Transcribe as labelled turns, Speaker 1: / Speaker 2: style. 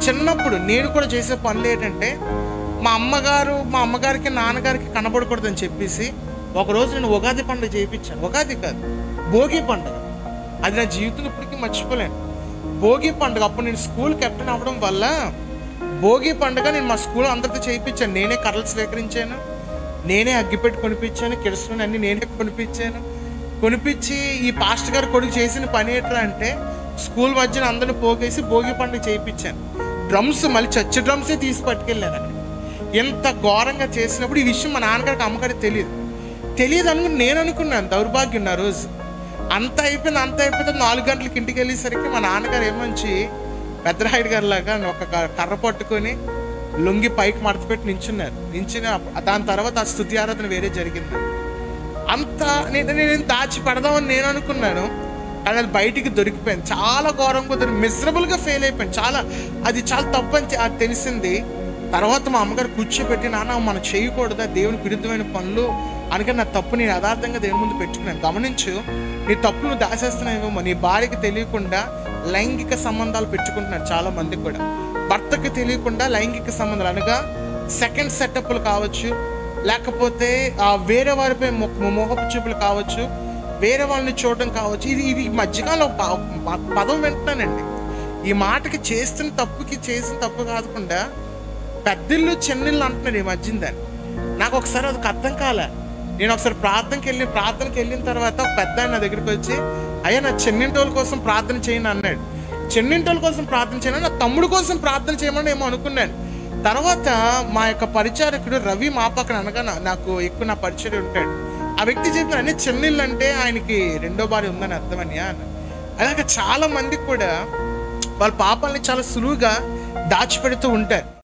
Speaker 1: చిన్నప్పుడు నేను కూడా చేసే పనులు ఏంటంటే, మా అమ్మగారికి నాన్నగారికి కనబడకూడదని చెప్పేసి ఒకరోజు నేను ఉగాది పండుగ చేయించాను. ఉగాది కాదు, భోగి పండుగ. అది నా జీవితంలో ఇప్పటికీ మర్చిపోలేను. భోగి పండుగ అప్పుడు నేను స్కూల్ కెప్టెన్ అవ్వడం వల్ల భోగి పండుగ నేను మా స్కూల్ అందరితో చేయించాను. నేనే కర్రలు స్వీకరించాను, నేనే అగ్గిపెట్టి కొనిపించాను, కిరసనాయిలు అన్నీ నేనే కొనిపించి ఈ పాస్టర్ గారు కొడుకు చేసిన పని ఏంట్రా అంటే స్కూల్ మధ్యన అందరిని పోగేసి భోగి పండుగ చేయించాను. డ్రమ్స్ మళ్ళీ చర్చి డ్రమ్సే తీసి పట్టుకెళ్ళాను అక్కడ. ఎంత ఘోరంగా చేసినప్పుడు ఈ విషయం మా నాన్నగారికి అమ్మగారికి తెలియదు అనుకుని నేను అనుకున్నాను. దౌర్భాగ్యం నా రోజు. అంత అయిపోయింది 4 గంటలకి ఇంటికి వెళ్ళేసరికి మా నాన్నగారు ఏమంచి పెద్దరాయుడు గారి లాగా ఒక కర్ర పట్టుకొని లొంగి పైకి మడత పెట్టి నించుని దాని తర్వాత ఆ స్తుతి ఆరాధన వేరే జరిగింది. అంతా నేను దాచి పెడదామని నేను అనుకున్నాను, కానీ అది బయటికి దొరికిపోయింది. చాలా ఘోరంగా మిజరబుల్గా ఫెయిల్ అయిపోయింది. అది చాలా తప్పు అని అది తెలిసింది. తర్వాత మా అమ్మగారు కూర్చోబెట్టి, నాన్న మనం చేయకూడదా దేవునికి విరుద్ధమైన పనులు అనుకని నా తప్పు నేను యథార్థంగా దేవుని ముందు పెట్టుకున్నాను. గమనించు, నీ తప్పు నువ్వు దాచేస్తున్నావేమో. నీ భార్యకి తెలియకుండా లైంగిక సంబంధాలు పెట్టుకుంటున్నారు చాలా మంది కూడా. భర్తకి తెలియకుండా లైంగిక సంబంధాలు అనగా సెకండ్ సెటప్లు కావచ్చు, లేకపోతే వేరే వారిపై మోహపు చూపులు కావచ్చు, వేరే వాళ్ళని చూడడం కావచ్చు. ఇది మధ్యకాలంలో పదం వింటున్నానండి. ఈ మాటకి చేసిన తప్పు కాకుండా పెద్దిళ్ళు చిన్నిళ్ళు అంటున్నారు ఈ మధ్యన. దాన్ని నాకు ఒకసారి అది అర్థం కాలే. నేను ఒకసారి ప్రార్థనకి వెళ్ళిన తర్వాత ఒక పెద్ద ఆయన నా దగ్గరికి వచ్చి, అయ్యా నా చెన్నింటోళ్ళ కోసం ప్రార్థన చేయను అన్నాడు. చెన్నింటోళ్ళ కోసం ప్రార్థన చేయను, నా తమ్ముడు కోసం ప్రార్థన చేయమని ఏమో అనుకున్నాను. తర్వాత మా యొక్క పరిచారకుడు రవి మా పక్కన అనగా నాకు ఎక్కువ నా పరిచయం ఉంటాడు. ఆ వ్యక్తి చెప్పిన అన్ని చెన్నిళ్ళు అంటే ఆయనకి 2వ భార్య ఉందని అర్థమని అన్న. అలాగే చాలా మంది కూడా వాళ్ళ పాపాలని చాలా సులువుగా దాచిపెడుతూ ఉంటారు.